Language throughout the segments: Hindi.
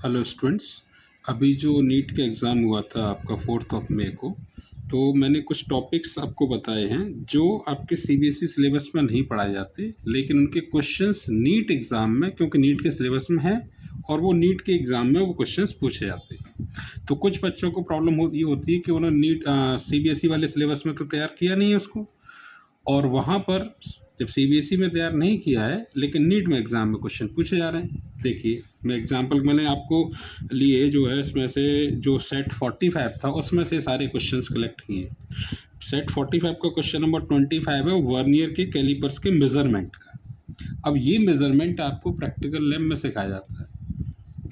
Hello students. अभी जो नीट का एग्ज़ाम हुआ था आपका 4 मई को, तो मैंने कुछ टॉपिक्स आपको बताए हैं जो आपके सीबीएसई सिलेबस में नहीं पढ़ाए जाते, लेकिन उनके क्वेश्चंस नीट एग्ज़ाम में, क्योंकि नीट के सिलेबस में है और वो नीट के एग्ज़ाम में वो क्वेश्चंस पूछे जाते हैं। तो कुछ बच्चों को प्रॉब्लम ये होती है कि उन्होंने नीट सीबीएसई वाले सिलेबस में तो तैयार किया नहीं है उसको, और वहाँ पर जब सीबीएसई में तैयार नहीं किया है लेकिन नीट में एग्ज़ाम में क्वेश्चन पूछे जा रहे हैं। देखिए, मैं एग्जांपल मैंने आपको लिए जो है, इसमें से जो सेट 45 था उसमें से सारे क्वेश्चंस कलेक्ट किए। सेट 45 का क्वेश्चन नंबर 25 है वर्नियर के कैलिपर्स के मेजरमेंट का। अब ये मेजरमेंट आपको प्रैक्टिकल लैब में सिखाया जाता है,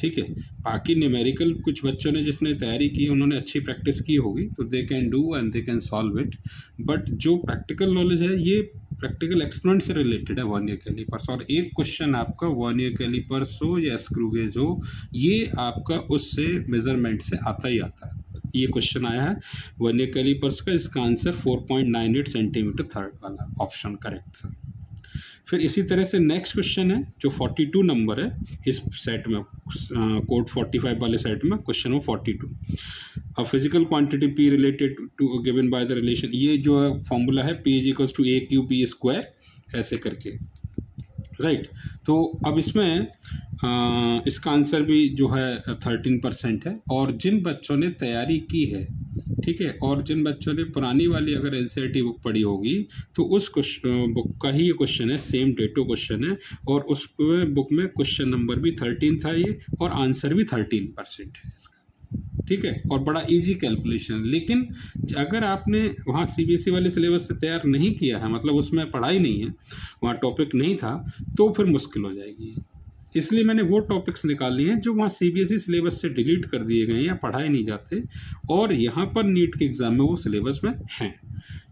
ठीक है। बाकी न्यूमेरिकल कुछ बच्चों ने जिसने तैयारी की उन्होंने अच्छी प्रैक्टिस की होगी, तो they can do and they can solve it. But जो प्रैक्टिकल नॉलेज है ये प्रैक्टिकल एक्सपेरिमेंट से रिलेटेड है, वर्नियर कैलिपर्स। और एक क्वेश्चन आपका वर्नियर कैलिपर्स हो या स्क्रू गेज हो, ये आपका उससे मेजरमेंट से आता ही आता है। ये क्वेश्चन आया है वर्नियर कैलिपर्स का, इसका आंसर 4.98 सेंटीमीटर थर्ड वाला ऑप्शन करेक्ट था। फिर इसी तरह से नेक्स्ट क्वेश्चन है जो 42 नंबर है इस सेट में, कोड 45 वाले सेट में, question number 42। A physical quantity P related to given by the relation, ये जो है फॉर्मूला है P is equals to A Q P square, ऐसे करके, राइट। तो अब इसमें इसका आंसर भी जो है 13% है। और जिन बच्चों ने तैयारी की है, ठीक है, और जिन बच्चों ने पुरानी वाली अगर एनसीईआरटी बुक पढ़ी होगी तो उस बुक का ही ये क्वेश्चन है, सेम डेटो क्वेश्चन है, और उस बुक में क्वेश्चन नंबर भी 13 था ये, और आंसर भी 13% है इसका, ठीक है। और बड़ा इजी कैलकुलेशन। लेकिन अगर आपने वहाँ सीबीएसई वाले सिलेबस से तैयार नहीं किया है, मतलब उसमें पढ़ाई नहीं है, वहाँ टॉपिक नहीं था, तो फिर मुश्किल हो जाएगी। इसलिए मैंने वो टॉपिक्स निकाल लिए हैं जो वहाँ सीबीएसई सिलेबस से डिलीट कर दिए गए हैं या पढ़ाए नहीं जाते, और यहाँ पर नीट के एग्ज़ाम में वो सिलेबस में हैं,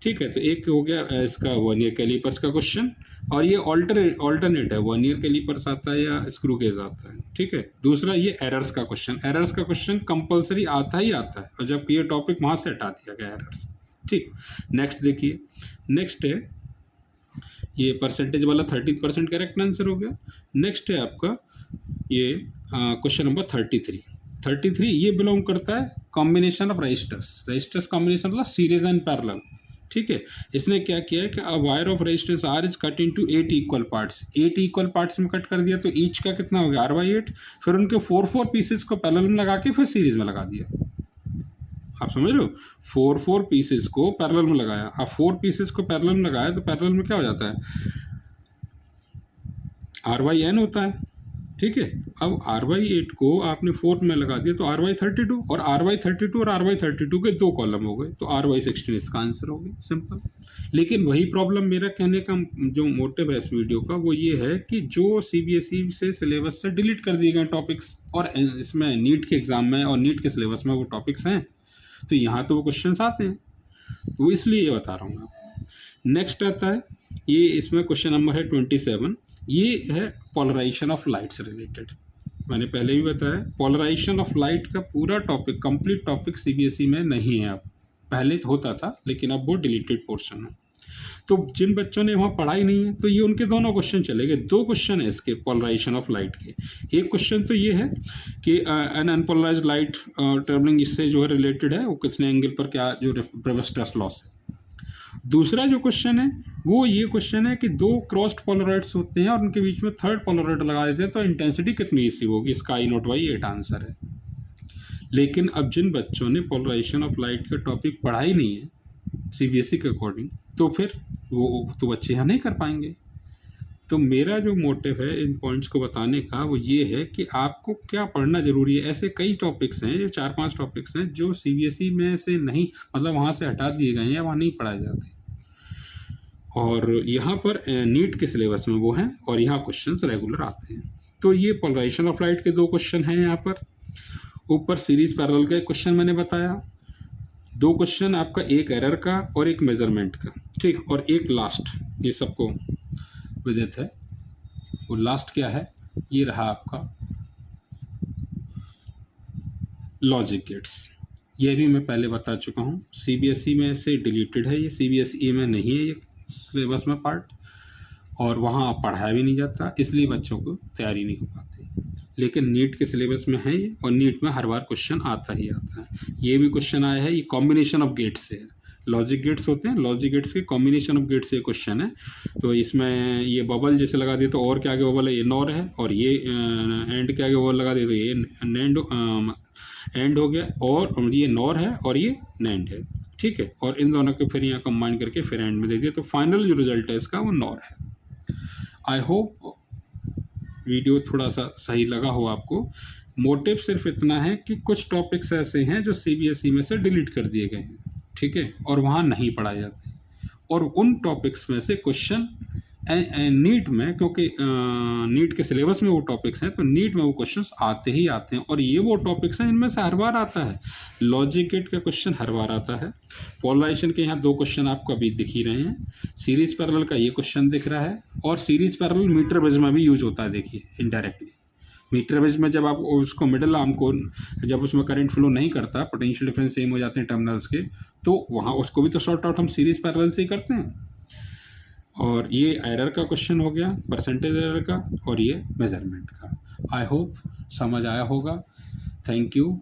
ठीक है। तो एक हो गया इसका वर्नियर कैलिपर्स का क्वेश्चन, और ये ऑल्टरनेट है, वर्नियर कैलिपर्स आता है या स्क्रू गेज आता है, ठीक है। दूसरा ये एरर्स का क्वेश्चन, एरर्स का क्वेश्चन कंपलसरी आता ही आता है, और जब ये टॉपिक वहाँ से हटा दिया गया एरर्स, ठीक। नेक्स्ट देखिए, नेक्स्ट है ये परसेंटेज वाला 13% करेक्ट आंसर हो गया। नेक्स्ट है आपका ये क्वेश्चन नंबर 33 ये बिलोंग करता है कॉम्बिनेशन ऑफ रजिस्टर्स कॉम्बिनेशन मतलब सीरीज एंड पैरेलल, ठीक है। इसने क्या किया है कि a wire of resistance R is cut into 8 equal parts, 8 equal parts में कट कर दिया, तो ईच का कितना हो गया R/8। फिर उनके 4 पीसेस को पैरेलल में लगा के फिर सीरीज में लगा दिया। आप समझ रहे हो, 4 पीसेस को पैरेलल में लगाया। अब 4 पीसेस को पैरेलल में लगाया तो पैरेलल में क्या हो जाता है, R/n होता है, ठीक है। अब R/8 को आपने 4 में लगा दिया तो R/32, और R/32 और R/32 के 2 कॉलम हो गए, तो R/16 इसका आंसर हो गया, सिंपल। लेकिन वही प्रॉब्लम, मेरा कहने का जो मोटिव है इस वीडियो का वो ये है कि जो सीबीएसई से सिलेबस से डिलीट कर दिए गए टॉपिक्स, और इसमें नीट के एग्जाम में और नीट के सिलेबस में वो टॉपिक्स हैं, तो यहाँ तो वो क्वेश्चंस आते हैं, वो इसलिए ये बता रहा हूँ आपको। नेक्स्ट आता है ये, इसमें क्वेश्चन नंबर है 27, ये है पोलराइजेशन ऑफ लाइट से रिलेटेड। मैंने पहले भी बताया पोलराइजेशन ऑफ लाइट का पूरा टॉपिक, कंप्लीट टॉपिक सीबीएसई में नहीं है अब, पहले होता था लेकिन अब वो डिलीटेड पोर्शन है। तो जिन बच्चों ने वहाँ पढ़ाई नहीं है तो ये उनके दोनों क्वेश्चन चले गए। 2 क्वेश्चन है इसके पोलराइजेशन ऑफ लाइट के। एक क्वेश्चन तो ये है कि एन अनपोलराइज्ड लाइट ट्रेवलिंग, इससे जो है रिलेटेड है, वो कितने एंगल पर क्या जो रिवर्स स्ट्रेस लॉस है। दूसरा जो क्वेश्चन है वो ये क्वेश्चन है कि 2 क्रॉस्ड पोलराइड्स होते हैं और उनके बीच में थर्ड पोलराइड लगा देते हैं, तो इंटेंसिटी कितनी रिसीव होगी, इसका I0/8 आंसर है। लेकिन अब जिन बच्चों ने पोलराइजेशन ऑफ लाइट का टॉपिक पढ़ाई नहीं है सीबीएसई के अकॉर्डिंग, तो फिर वो तो बच्चे यहाँ नहीं कर पाएंगे। तो मेरा जो मोटिव है इन पॉइंट्स को बताने का वो ये है कि आपको क्या पढ़ना जरूरी है। ऐसे कई टॉपिक्स हैं, जो 4-5 टॉपिक्स हैं जो सीबीएसई में से नहीं, मतलब वहाँ से हटा दिए गए हैं या वहाँ नहीं पढ़ाए जाते, और यहाँ पर नीट के सिलेबस में वो हैं, और यहाँ क्वेश्चंस रेगुलर आते हैं। तो ये पोलराइजेशन ऑफ लाइट के 2 क्वेश्चन हैं यहाँ पर। ऊपर सीरीज पैरेलल का एक क्वेश्चन मैंने बताया, 2 क्वेश्चन आपका, एक एरर का और एक मेजरमेंट का, ठीक। और एक लास्ट, ये सबको विदित है, वो लास्ट क्या है, ये रहा आपका लॉजिक गेट्स। ये भी मैं पहले बता चुका हूँ, सीबीएसई में से डिलीटेड है, ये सीबीएसई में नहीं है ये सिलेबस में पार्ट, और वहाँ पढ़ाया भी नहीं जाता, इसलिए बच्चों को तैयारी नहीं हो पाती। लेकिन नीट के सिलेबस में है ये, और नीट में हर बार क्वेश्चन आता ही आता है। ये भी क्वेश्चन आया है, ये कॉम्बिनेशन ऑफ गेट्स से है। लॉजिक गेट्स होते हैं, लॉजिक गेट्स के कॉम्बिनेशन ऑफ गेट्स से क्वेश्चन है। तो इसमें ये बबल जैसे लगा दिए तो और के आगे बबल है, ये नॉर है, और ये एंड के आगे बबल लगा दिए तो ये नैंड एंड हो गया, और ये नॉर है और ये नैंड है, ठीक है। और इन दोनों को फिर यहाँ कंबाइन करके फिर एंड में दे दिया, तो फाइनल जो रिजल्ट है इसका वो नॉर है। आई होप वीडियो थोड़ा सा सही लगा हो आपको। मोटिव सिर्फ इतना है कि कुछ टॉपिक्स ऐसे हैं जो सीबीएसई में से डिलीट कर दिए गए हैं, ठीक है, और वहाँ नहीं पढ़ाए जाते, और उन टॉपिक्स में से क्वेश्चन नीट में, क्योंकि नीट के सिलेबस में वो टॉपिक्स हैं, तो नीट में वो क्वेश्चंस आते ही आते हैं, और ये वो टॉपिक्स हैं इनमें से हर बार आता है। लॉजिक गेट का क्वेश्चन हर बार आता है। पोलराइजेशन के यहाँ 2 क्वेश्चन आपको अभी दिख ही रहे हैं। सीरीज पैरेलल का ये क्वेश्चन दिख रहा है, और सीरीज पैरेलल मीटर बेस में भी यूज होता है। देखिए इनडायरेक्टली मीटर बेस में जब आप उसको मिडिल आर्म को, जब उसमें करंट फ्लो नहीं करता, पोटेंशियल डिफरेंस सेम हो जाते हैं टर्मिनल्स के, तो वहाँ उसको भी तो सॉर्ट आउट हम सीरीज पैरेलल से ही करते हैं। और ये एरर का क्वेश्चन हो गया, परसेंटेज एरर का, और ये मेजरमेंट का। आई होप समझ आया होगा। Thank you.